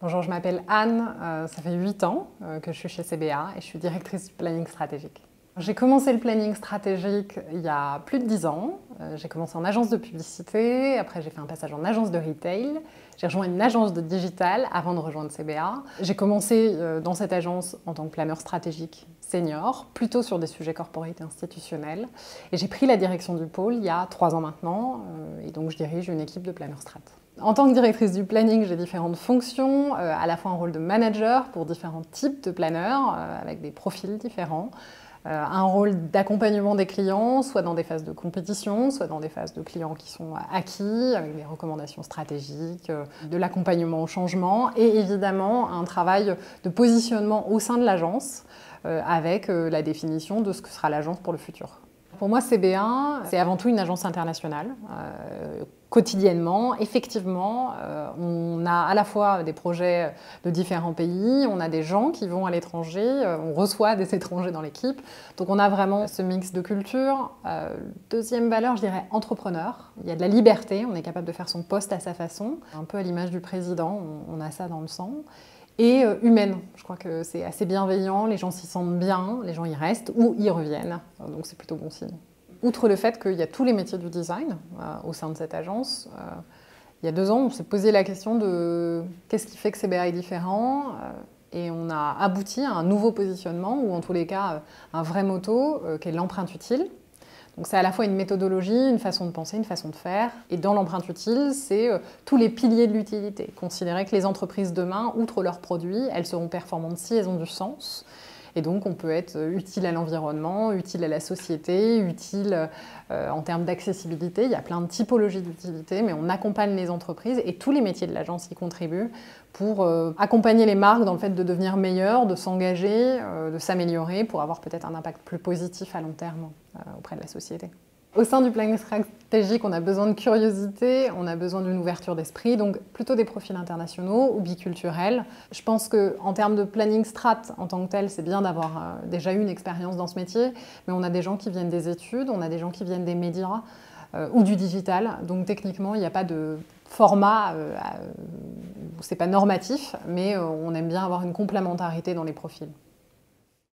Bonjour, je m'appelle Anne, ça fait 8 ans que je suis chez CBA et je suis directrice du planning stratégique. J'ai commencé le planning stratégique il y a plus de 10 ans. J'ai commencé en agence de publicité, après j'ai fait un passage en agence de retail. J'ai rejoint une agence de digital avant de rejoindre CBA. J'ai commencé dans cette agence en tant que planeur stratégique senior, plutôt sur des sujets corporate et institutionnels. Et j'ai pris la direction du pôle il y a 3 ans maintenant, et donc je dirige une équipe de planeurs strat. En tant que directrice du planning, j'ai différentes fonctions, à la fois un rôle de manager pour différents types de planeurs, avec des profils différents, un rôle d'accompagnement des clients, soit dans des phases de compétition, soit dans des phases de clients qui sont acquis, avec des recommandations stratégiques, de l'accompagnement au changement, et évidemment un travail de positionnement au sein de l'agence, avec la définition de ce que sera l'agence pour le futur. Pour moi, CBA, c'est avant tout une agence internationale. Quotidiennement, effectivement, on a à la fois des projets de différents pays, on a des gens qui vont à l'étranger, on reçoit des étrangers dans l'équipe. Donc on a vraiment ce mix de culture. Deuxième valeur, je dirais entrepreneur. Il y a de la liberté, on est capable de faire son poste à sa façon. Un peu à l'image du président, on a ça dans le sang. Et humaine, je crois que c'est assez bienveillant, les gens s'y sentent bien, les gens y restent ou y reviennent, donc c'est plutôt bon signe. Outre le fait qu'il y a tous les métiers du design au sein de cette agence, il y a 2 ans, on s'est posé la question de qu'est-ce qui fait que CBA est différent, et on a abouti à un nouveau positionnement, ou en tous les cas un vrai motto, qui est l'empreinte utile. Donc c'est à la fois une méthodologie, une façon de penser, une façon de faire. Et dans l'empreinte utile, c'est tous les piliers de l'utilité. Considérer que les entreprises demain, outre leurs produits, elles seront performantes si elles ont du sens. Et donc on peut être utile à l'environnement, utile à la société, utile en termes d'accessibilité. Il y a plein de typologies d'utilité, mais on accompagne les entreprises et tous les métiers de l'agence y contribuent pour accompagner les marques dans le fait de devenir meilleures, de s'engager, de s'améliorer pour avoir peut-être un impact plus positif à long terme auprès de la société. Au sein du planning stratégique, on a besoin de curiosité, on a besoin d'une ouverture d'esprit, donc plutôt des profils internationaux ou biculturels. Je pense qu'en termes de planning strat en tant que tel, c'est bien d'avoir déjà eu une expérience dans ce métier, mais on a des gens qui viennent des études, on a des gens qui viennent des médias ou du digital, donc techniquement, il n'y a pas de format, c'est pas normatif, mais on aime bien avoir une complémentarité dans les profils.